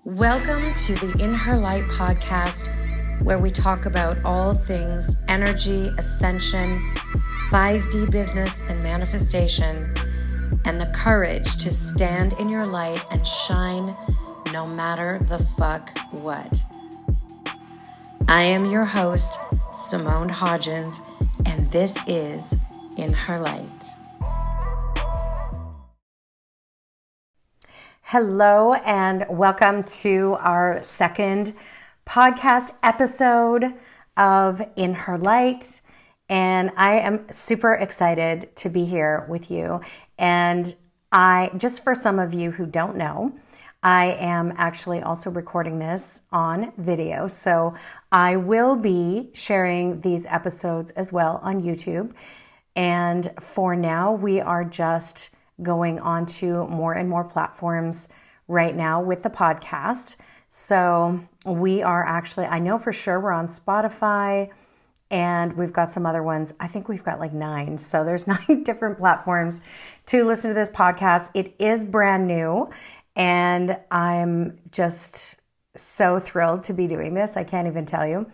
Welcome to the In Her Light podcast, where we talk about all things energy, ascension, 5D business, and manifestation, and the courage to stand in your light and shine no matter the fuck what. I am your host, Simone Hodgins, and this is In Her Light. Hello and welcome to our second podcast episode of In Her Light. And I am super excited to be here with you. And just for some of you who don't know, I am actually also recording this on video. So I will be sharing these episodes as well on YouTube. And for now, we are just going on to more and more platforms right now with the podcast. So we are actually, I know for sure we're on Spotify and we've got some other ones. I think we've got like 9. So there's 9 different platforms to listen to this podcast. It is brand new and I'm just so thrilled to be doing this. I can't even tell you.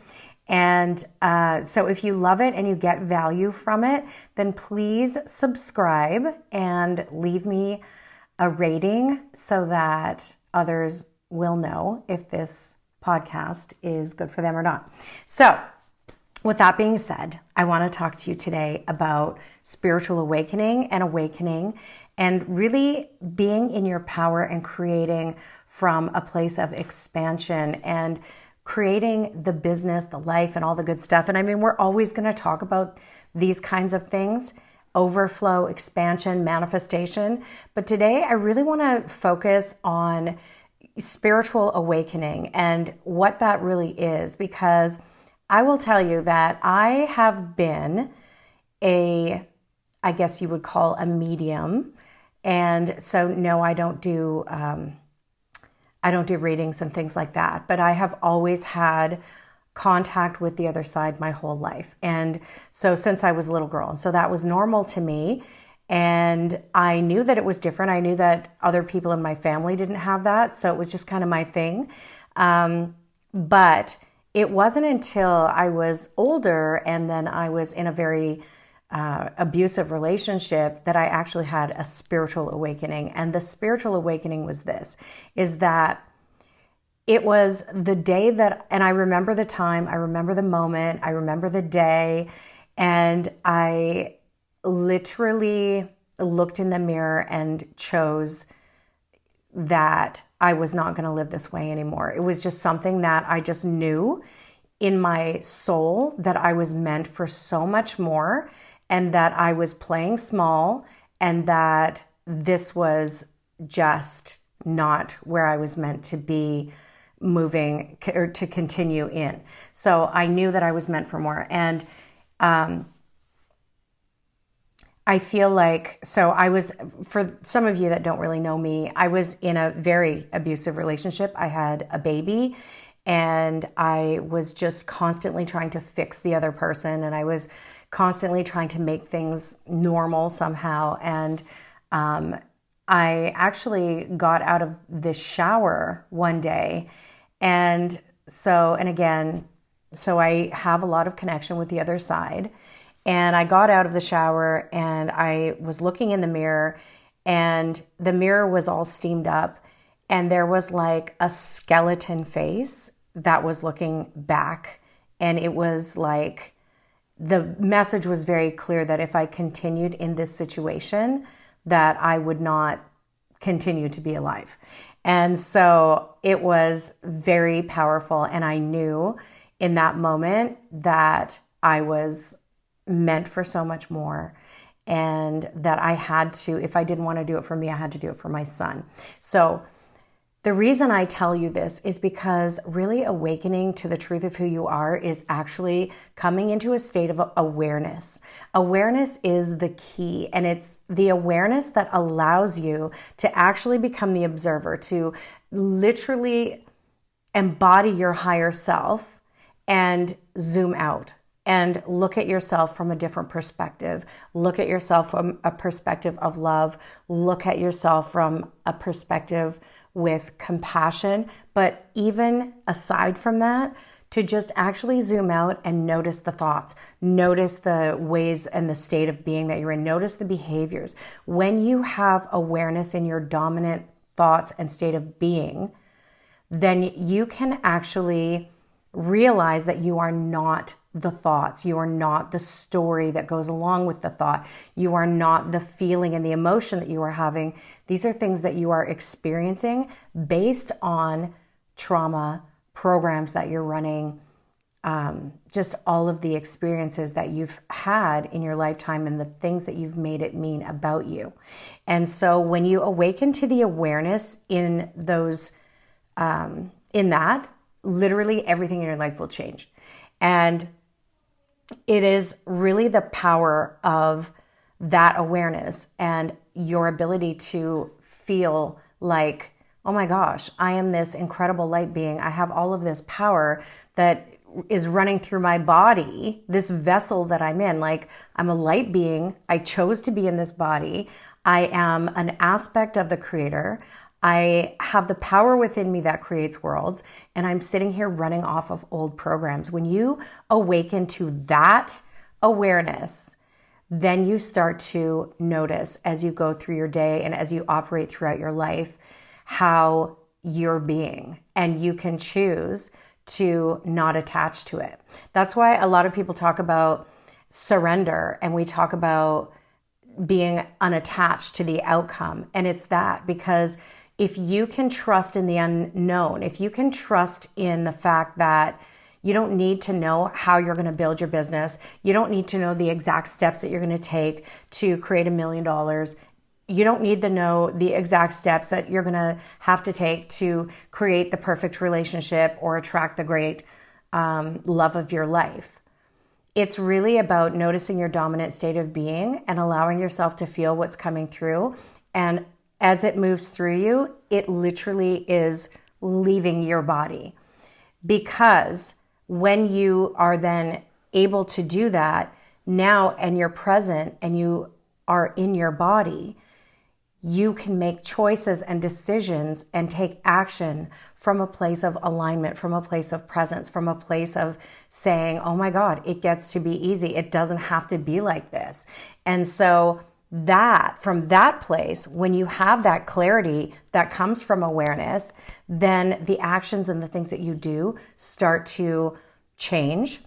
And so if you love it and you get value from it, then please subscribe and leave me a rating so that others will know if this podcast is good for them or not. So with that being said, I want to talk to you today about spiritual awakening and really being in your power and creating from a place of expansion and creating the business, the life, and all the good stuff. And I mean, we're always going to talk about these kinds of things: overflow, expansion, manifestation. But today, I really want to focus on spiritual awakening and what that really is, because I will tell you that I have been I guess you would call a medium. And so, no, I don't do readings and things like that, but I have always had contact with the other side my whole life. And so since I was a little girl, and so that was normal to me. And I knew that it was different. I knew that other people in my family didn't have that. So it was just kind of my thing. But it wasn't until I was older and then I was in a very abusive relationship that I actually had a spiritual awakening. And the spiritual awakening was is that it was the day that, and I remember the time, I remember the moment, I remember the day, and I literally looked in the mirror and chose that I was not going to live this way anymore. It was just something that I just knew in my soul that I was meant for so much more, and that I was playing small, and that this was just not where I was meant to be moving or to continue in. So I knew that I was meant for more. And I feel like, so I was, for some of you that don't really know me, I was in a very abusive relationship. I had a baby and I was just constantly trying to fix the other person. And I was constantly trying to make things normal somehow. And I actually got out of the shower one day. And so I have a lot of connection with the other side. And I got out of the shower and I was looking in the mirror, and the mirror was all steamed up. And there was like a skeleton face that was looking back. And it was like, the message was very clear that if I continued in this situation, that I would not continue to be alive. And so it was very powerful. And I knew in that moment that I was meant for so much more, and that I had to, if I didn't want to do it for me, I had to do it for my son. So the reason I tell you this is because really awakening to the truth of who you are is actually coming into a state of awareness. Awareness is the key, and it's the awareness that allows you to actually become the observer, to literally embody your higher self and zoom out and look at yourself from a different perspective. Look at yourself from a perspective of love. Look at yourself from a perspective with compassion, but even aside from that, to just actually zoom out and notice the thoughts, notice the ways and the state of being that you're in, notice the behaviors. When you have awareness in your dominant thoughts and state of being, then you can actually realize that you are not the thoughts. You are not the story that goes along with the thought. You are not the feeling and the emotion that you are having. These are things that you are experiencing based on trauma, programs that you're running, just all of the experiences that you've had in your lifetime and the things that you've made it mean about you. And so when you awaken to the awareness in those, in that, literally everything in your life will change. And it is really the power of that awareness and your ability to feel like, oh my gosh, I am this incredible light being. I have all of this power that is running through my body, this vessel that I'm in. Like, I'm a light being. I chose to be in this body. I am an aspect of the Creator. I have the power within me that creates worlds, and I'm sitting here running off of old programs. When you awaken to that awareness, then you start to notice as you go through your day and as you operate throughout your life how you're being, and you can choose to not attach to it. That's why a lot of people talk about surrender, and we talk about being unattached to the outcome. And it's that, because if you can trust in the unknown, if you can trust in the fact that you don't need to know how you're going to build your business, you don't need to know the exact steps that you're going to take to create $1 million. You don't need to know the exact steps that you're going to have to take to create the perfect relationship or attract the great love of your life. It's really about noticing your dominant state of being and allowing yourself to feel what's coming through. And as it moves through you, it literally is leaving your body. Because when you are then able to do that now, and you're present and you are in your body, you can make choices and decisions and take action from a place of alignment, from a place of presence, from a place of saying, oh my God, it gets to be easy. It doesn't have to be like this. And so that, from that place, when you have that clarity that comes from awareness, then the actions and the things that you do start to change.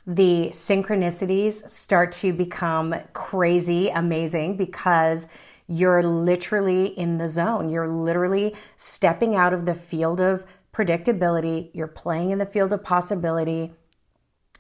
The synchronicities start to become crazy, amazing, because you're literally in the zone. You're literally stepping out of the field of predictability. You're playing in the field of possibility.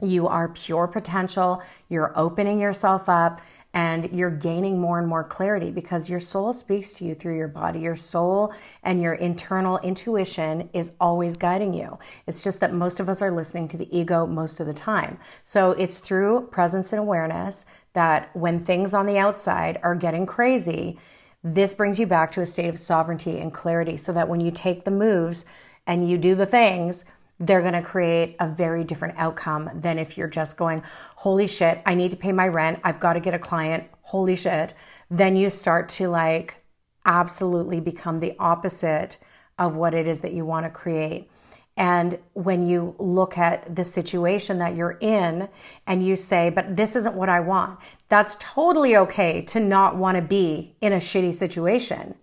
You are pure potential. You're opening yourself up, and you're gaining more and more clarity because your soul speaks to you through your body. Your soul and your internal intuition is always guiding you. It's just that most of us are listening to the ego most of the time. So it's through presence and awareness that when things on the outside are getting crazy, this brings you back to a state of sovereignty and clarity, so that when you take the moves and you do the things, they're going to create a very different outcome than if you're just going, holy shit, I need to pay my rent. I've got to get a client. Holy shit. Then you start to like absolutely become the opposite of what it is that you want to create. And when you look at the situation that you're in and you say, but this isn't what I want, that's totally okay to not want to be in a shitty situation.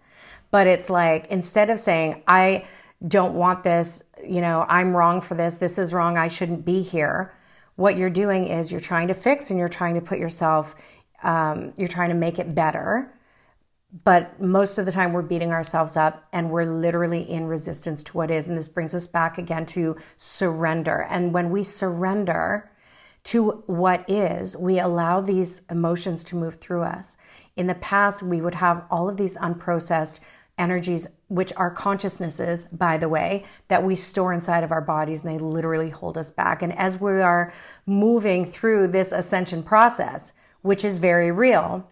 But it's like, instead of saying, I don't want this, I'm wrong for this, this is wrong, I shouldn't be here. What you're doing is you're trying to fix, and you're trying to put yourself, you're trying to make it better. But most of the time we're beating ourselves up, and we're literally in resistance to what is. And this brings us back again to surrender. And when we surrender to what is, we allow these emotions to move through us. In the past, we would have all of these unprocessed energies, which are consciousnesses, by the way, that we store inside of our bodies, and they literally hold us back. And as we are moving through this ascension process, which is very real,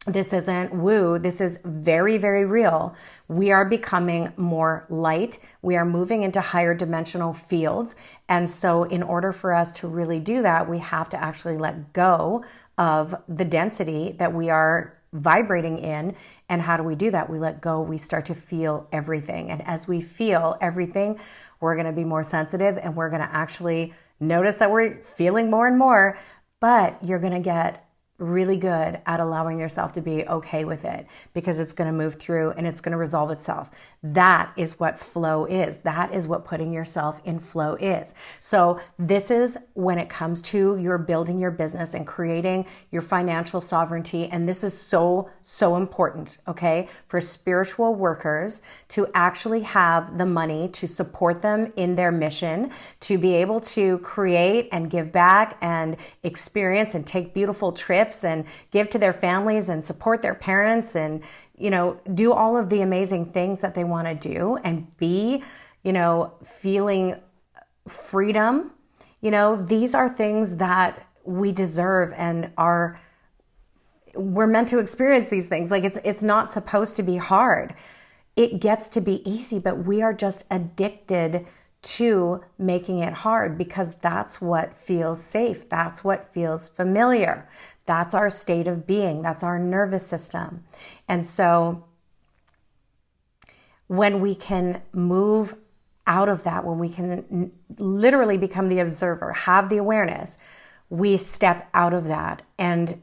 this isn't woo, this is very, very real. We are becoming more light. We are moving into higher dimensional fields. And so in order for us to really do that, we have to actually let go of the density that we are vibrating in. And how do we do that? We let go. We start to feel everything. And as we feel everything, we're going to be more sensitive, and we're going to actually notice that we're feeling more and more, but you're going to get really good at allowing yourself to be okay with it, because it's going to move through and it's going to resolve itself. That is what flow is. That is what putting yourself in flow is. So this is when it comes to your building your business and creating your financial sovereignty. And this is so, so important, okay, for spiritual workers to actually have the money to support them in their mission, to be able to create and give back and experience and take beautiful trips and give to their families and support their parents and, do all of the amazing things that they want to do and be, feeling freedom. These are things that we deserve and we're meant to experience these things. Like it's not supposed to be hard. It gets to be easy, but we are just addicted to making it hard because that's what feels safe. That's what feels familiar. That's our state of being. That's our nervous system. And so when we can move out of that, when we can literally become the observer, have the awareness, we step out of that, and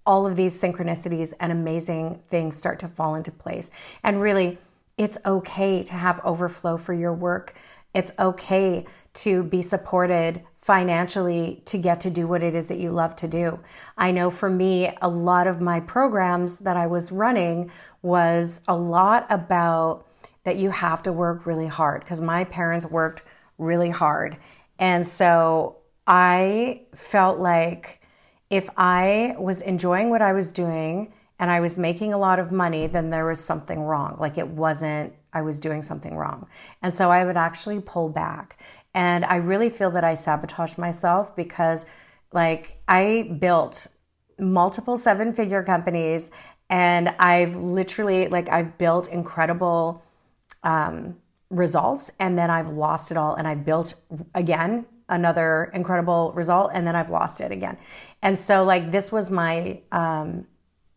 all of these synchronicities and amazing things start to fall into place. And really, it's okay to have overflow for your work. It's okay to be supported financially to get to do what it is that you love to do. I know for me, a lot of my programs that I was running was a lot about that you have to work really hard, because my parents worked really hard. And so I felt like if I was enjoying what I was doing and I was making a lot of money, then there was something wrong. Like I was doing something wrong. And so I would actually pull back. And I really feel that I sabotaged myself because I built multiple 7-figure companies, and I've built incredible results, and then I've lost it all, and I built again another incredible result, and then I've lost it again. And so this was my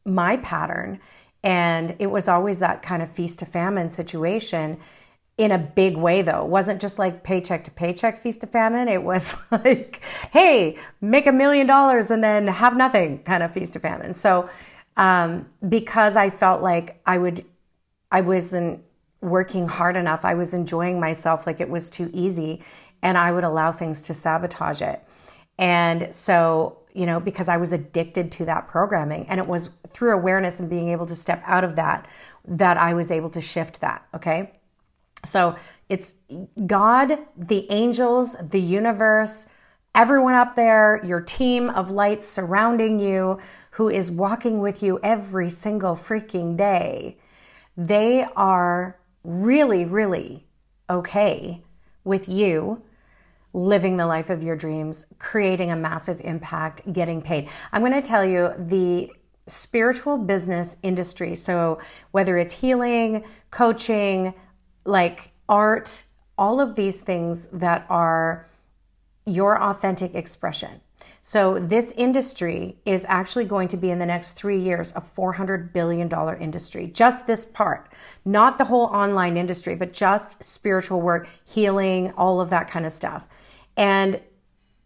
pattern. And it was always that kind of feast to famine situation in a big way, though. It wasn't just like paycheck to paycheck feast to famine. It was like, hey, make $1 million and then have nothing kind of feast to famine. So because I felt like I wasn't working hard enough, I was enjoying myself like it was too easy, and I would allow things to sabotage it. And so, because I was addicted to that programming, and it was through awareness and being able to step out of that I was able to shift that. Okay. So it's God, the angels, the universe, everyone up there, your team of lights surrounding you, who is walking with you every single freaking day. They are really, really okay with you living the life of your dreams, creating a massive impact, getting paid. I'm going to tell you, the spiritual business industry, so whether it's healing, coaching, art, all of these things that are your authentic expression. So this industry is actually going to be, in the next 3 years, a $400 billion industry. Just this part, not the whole online industry, but just spiritual work, healing, all of that kind of stuff. And,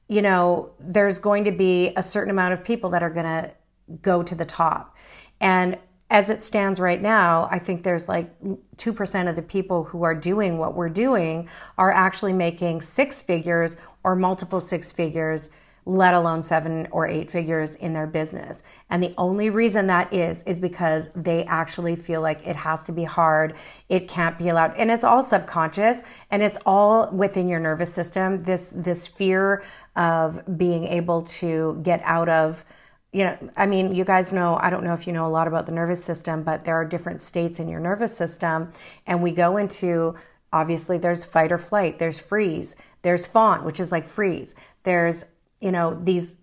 there's going to be a certain amount of people that are going to go to the top. And as it stands right now, I think there's 2% of the people who are doing what we're doing are actually making 6 figures or multiple 6 figures, let alone 7 or 8 figures in their business. And the only reason that is because they actually feel like it has to be hard. It can't be allowed. And it's all subconscious, and it's all within your nervous system. This fear of being able to get out of, you guys know, I don't know if you know a lot about the nervous system, but there are different states in your nervous system. And we go into, obviously there's fight or flight, there's freeze, there's fawn, which is like freeze. There's, these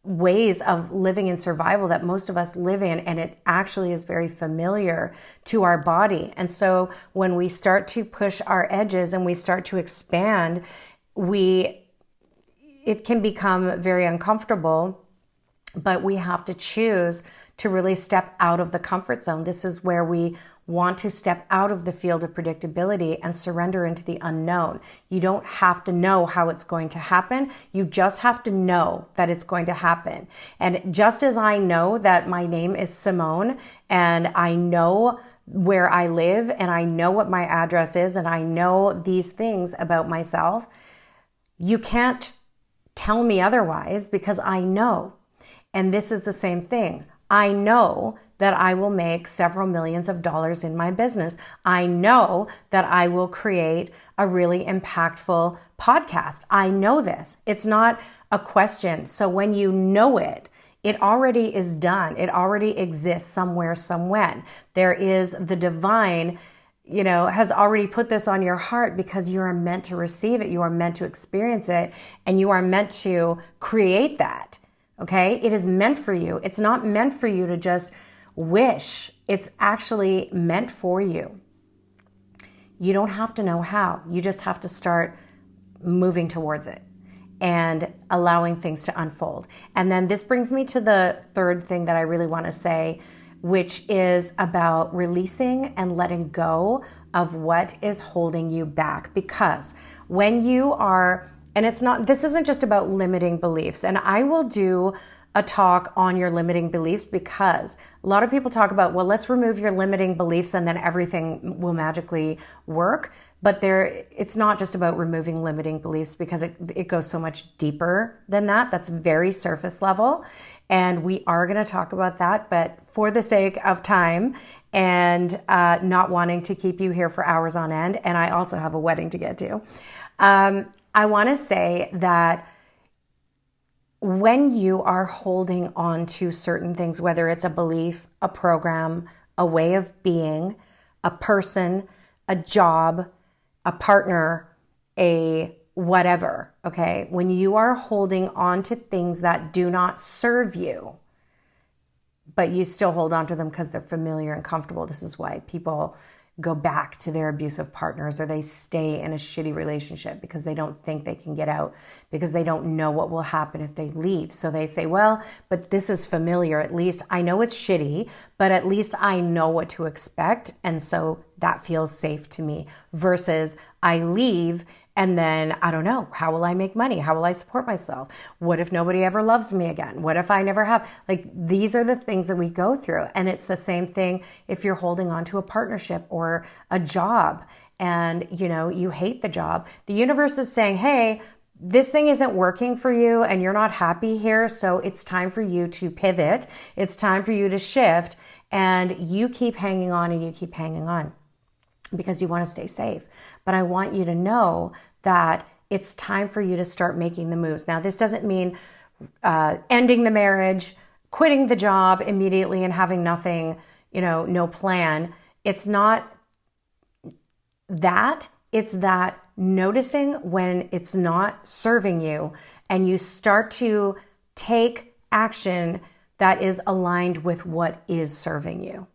ways of living in survival that most of us live in, and it actually is very familiar to our body. And so when we start to push our edges and we start to expand, it can become very uncomfortable, But we have to choose to really step out of the comfort zone. This is where we want to step out of the field of predictability and surrender into the unknown. You don't have to know how it's going to happen. You just have to know that it's going to happen. And just as I know that my name is Simone, and I know where I live, and I know what my address is, and I know these things about myself, you can't tell me otherwise, because I know. And this is the same thing. I know that I will make several millions of dollars in my business. I know that I will create a really impactful podcast. I know this. It's not a question. So when you know it, it already is done. It already exists somewhere, somewhen. There is the divine, has already put this on your heart, because you are meant to receive it. You are meant to experience it, and you are meant to create that. Okay? It is meant for you. It's not meant for you to just wish. It's actually meant for you. You don't have to know how. You just have to start moving towards it and allowing things to unfold. And then this brings me to the third thing that I really want to say, which is about releasing and letting go of what is holding you back. Because when you are, and this isn't just about limiting beliefs, and I will do a talk on your limiting beliefs, because a lot of people talk about, well, let's remove your limiting beliefs and then everything will magically work. But it's not just about removing limiting beliefs, because it goes so much deeper than that. That's very surface level. And we are going to talk about that. But for the sake of time and not wanting to keep you here for hours on end, and I also have a wedding to get to, I want to say that when you are holding on to certain things, whether it's a belief, a program, a way of being, a person, a job, a partner, a whatever, okay? When you are holding on to things that do not serve you, but you still hold on to them because they're familiar and comfortable. This is why people go back to their abusive partners, or they stay in a shitty relationship, because they don't think they can get out, because they don't know what will happen if they leave. So they say, well, but this is familiar. At least I know it's shitty, but at least I know what to expect. And so that feels safe to me, versus I leave and then I don't know, how will I make money? How will I support myself? What if nobody ever loves me again? What if I never have? Like, these are the things that we go through. And it's the same thing if you're holding on to a partnership or a job and, you hate the job. The universe is saying, hey, this thing isn't working for you and you're not happy here. So it's time for you to pivot. It's time for you to shift. And you keep hanging on and you keep hanging on, because you want to stay safe. But I want you to know that it's time for you to start making the moves. Now, this doesn't mean ending the marriage, quitting the job immediately and having nothing, no plan. It's not that. It's that noticing when it's not serving you, and you start to take action that is aligned with what is serving you.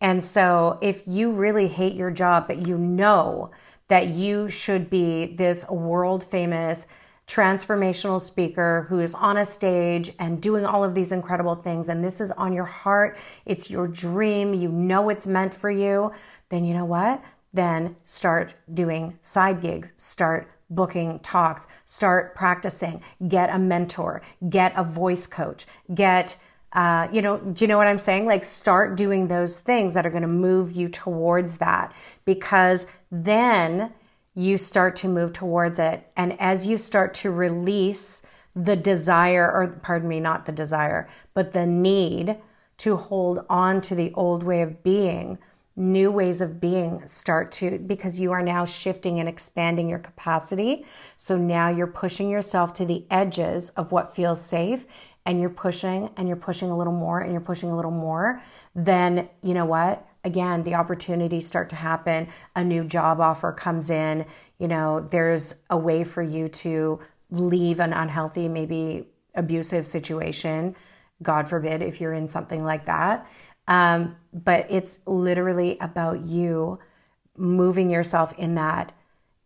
And so if you really hate your job, but you know that you should be this world famous transformational speaker who is on a stage and doing all of these incredible things, and this is on your heart, it's your dream, it's meant for you, then you know what? Then start doing side gigs, start booking talks, start practicing, get a mentor, get a voice coach, get do you know what I'm saying? Like, start doing those things that are going to move you towards that, because then you start to move towards it. And as you start to release the desire, or pardon me, not the desire, but the need to hold on to the old way of being, new ways of being start to, because you are now shifting and expanding your capacity. So now you're pushing yourself to the edges of what feels safe, and you're pushing a little more, and you're pushing a little more. Then you know what? Again, the opportunities start to happen. A new job offer comes in. There's a way for you to leave an unhealthy, maybe abusive situation. God forbid if you're in something like that. But it's literally about you moving yourself in that,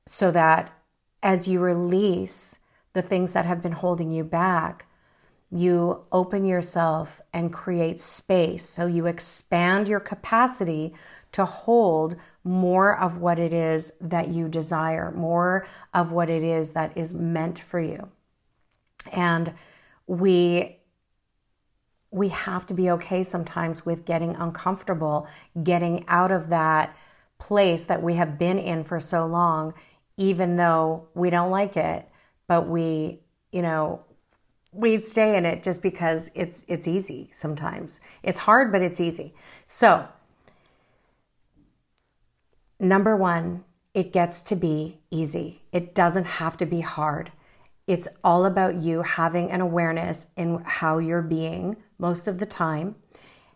so that as you release the things that have been holding you back, you open yourself and create space. So you expand your capacity to hold more of what it is that you desire, more of what it is that is meant for you. And we have to be okay sometimes with getting uncomfortable, getting out of that place that we have been in for so long, even though we don't like it, but we stay in it just because it's easy sometimes. It's hard, but it's easy. So, number one, it gets to be easy. It doesn't have to be hard. It's all about you having an awareness in how you're being most of the time,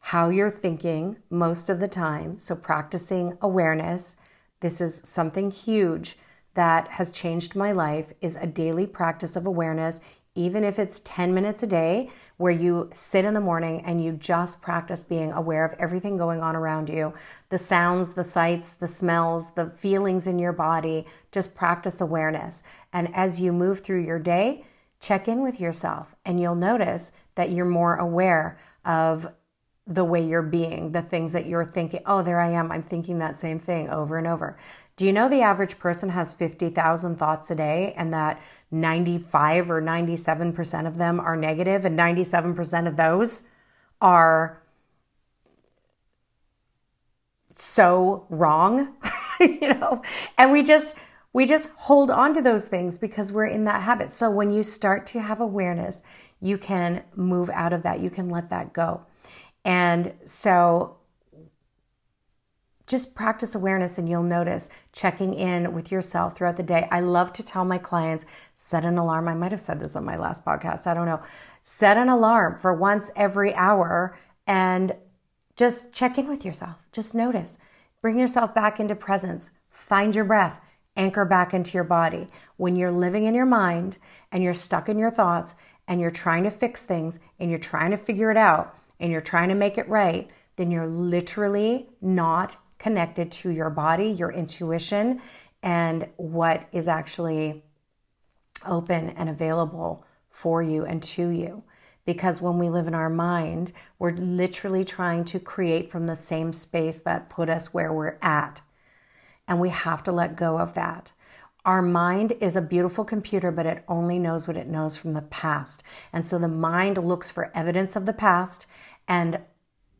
how you're thinking most of the time. So practicing awareness, this is something huge that has changed my life, is a daily practice of awareness, even if it's 10 minutes a day where you sit in the morning and you just practice being aware of everything going on around you, the sounds, the sights, the smells, the feelings in your body. Just practice awareness. And as you move through your day, check in with yourself and you'll notice that you're more aware of the way you're being, the things that you're thinking. Oh, there I am. I'm thinking that same thing over and over. Do you know the average person has 50,000 thoughts a day, and that 95 or 97% of them are negative, and 97% of those are so wrong, and we just hold on to those things because we're in that habit. So when you start to have awareness, you can move out of that. You can let that go. And so just practice awareness and you'll notice checking in with yourself throughout the day. I love to tell my clients, set an alarm. I might have said this on my last podcast. I don't know. Set an alarm for once every hour and just check in with yourself. Just notice. Bring yourself back into presence. Find your breath. Anchor back into your body. When you're living in your mind and you're stuck in your thoughts and you're trying to fix things and you're trying to figure it out and you're trying to make it right, then you're literally not connected to your body, your intuition, and what is actually open and available for you and to you. Because when we live in our mind, we're literally trying to create from the same space that put us where we're at. And we have to let go of that. Our mind is a beautiful computer, but it only knows what it knows from the past. And so the mind looks for evidence of the past and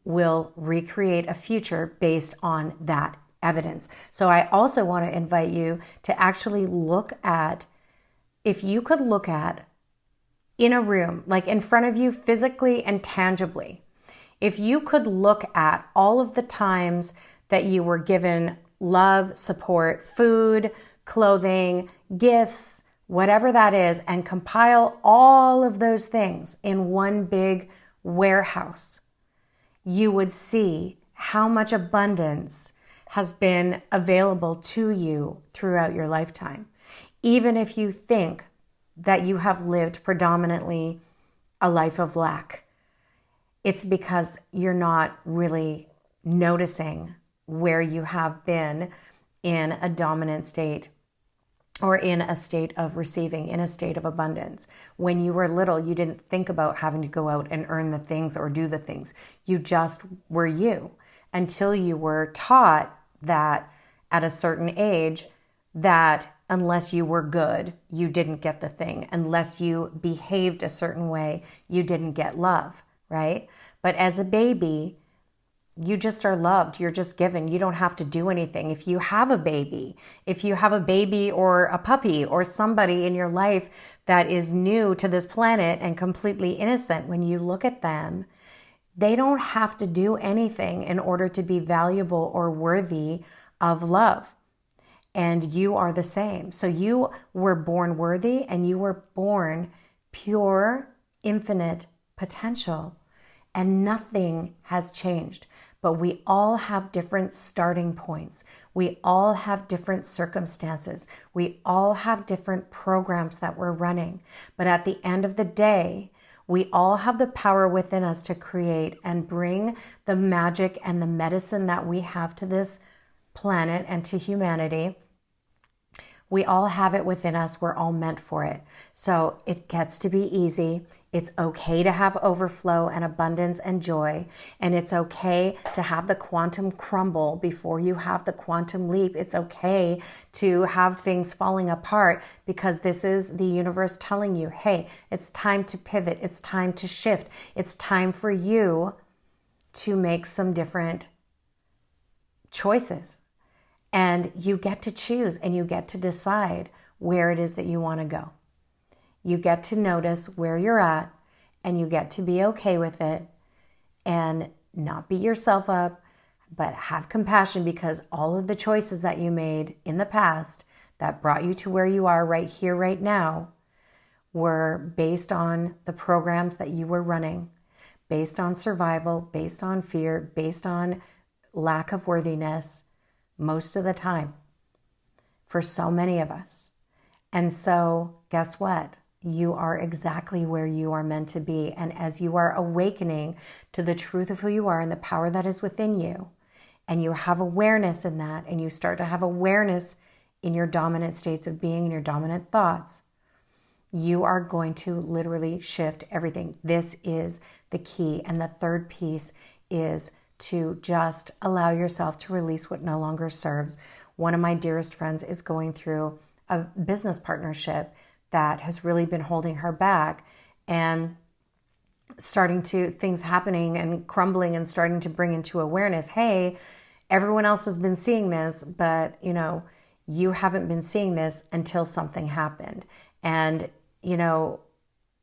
will recreate a future based on that evidence. So I also want to invite you to actually look at, if you could look at in a room, like in front of you physically and tangibly, if you could look at all of the times that you were given love, support, food, clothing, gifts, whatever that is, and compile all of those things in one big warehouse, you would see how much abundance has been available to you throughout your lifetime. Even if you think that you have lived predominantly a life of lack, it's because you're not really noticing where you have been in a dominant state or in a state of receiving, in a state of abundance. When you were little, you didn't think about having to go out and earn the things or do the things. You just were you until you were taught that at a certain age that unless you were good, you didn't get the thing. Unless you behaved a certain way, you didn't get love, right? But as a baby, you just are loved. You're just given. You don't have to do anything. If you have a baby or a puppy or somebody in your life that is new to this planet and completely innocent, when you look at them, they don't have to do anything in order to be valuable or worthy of love. And you are the same. So you were born worthy and you were born pure, infinite potential. And nothing has changed. But we all have different starting points. We all have different circumstances. We all have different programs that we're running. But at the end of the day, we all have the power within us to create and bring the magic and the medicine that we have to this planet and to humanity. We all have it within us. We're all meant for it. So it gets to be easy. It's okay to have overflow and abundance and joy. And it's okay to have the quantum crumble before you have the quantum leap. It's okay to have things falling apart, because this is the universe telling you, hey, it's time to pivot. It's time to shift. It's time for you to make some different choices. And you get to choose and you get to decide where it is that you want to go. You get to notice where you're at, and you get to be okay with it and not beat yourself up, but have compassion, because all of the choices that you made in the past that brought you to where you are right here, right now, were based on the programs that you were running, based on survival, based on fear, based on lack of worthiness, most of the time, for so many of us. And so guess what? You are exactly where you are meant to be. And as you are awakening to the truth of who you are and the power that is within you, and you have awareness in that, and you start to have awareness in your dominant states of being and your dominant thoughts, you are going to literally shift everything. This is the key. And the third piece is to just allow yourself to release what no longer serves. One of my dearest friends is going through a business partnership that has really been holding her back, and things happening and crumbling and starting to bring into awareness, hey, everyone else has been seeing this, but you haven't been seeing this until something happened. And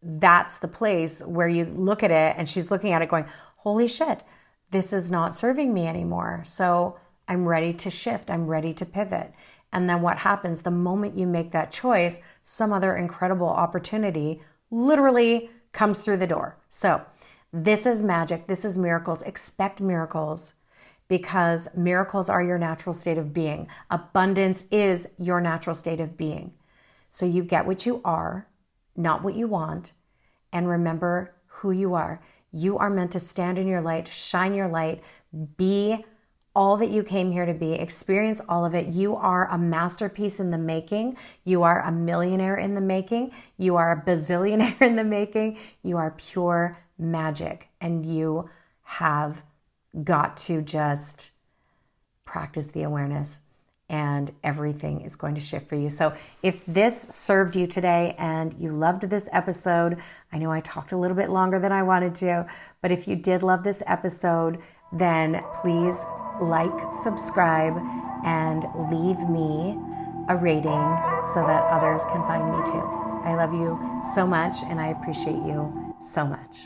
that's the place where you look at it, and she's looking at it going, holy shit, this is not serving me anymore. So I'm ready to shift. I'm ready to pivot. And then what happens the moment you make that choice? Some other incredible opportunity literally comes through the door. So this is magic. This is miracles. Expect miracles, because miracles are your natural state of being. Abundance is your natural state of being. So you get what you are, not what you want. And remember who you are. You are meant to stand in your light, shine your light, be all that you came here to be, experience all of it. You are a masterpiece in the making. You are a millionaire in the making. You are a bazillionaire in the making. You are pure magic, and you have got to just practice the awareness, and everything is going to shift for you. So if this served you today and you loved this episode, I know I talked a little bit longer than I wanted to, but if you did love this episode, then please like, subscribe, and leave me a rating so that others can find me too. I love you so much, and I appreciate you so much.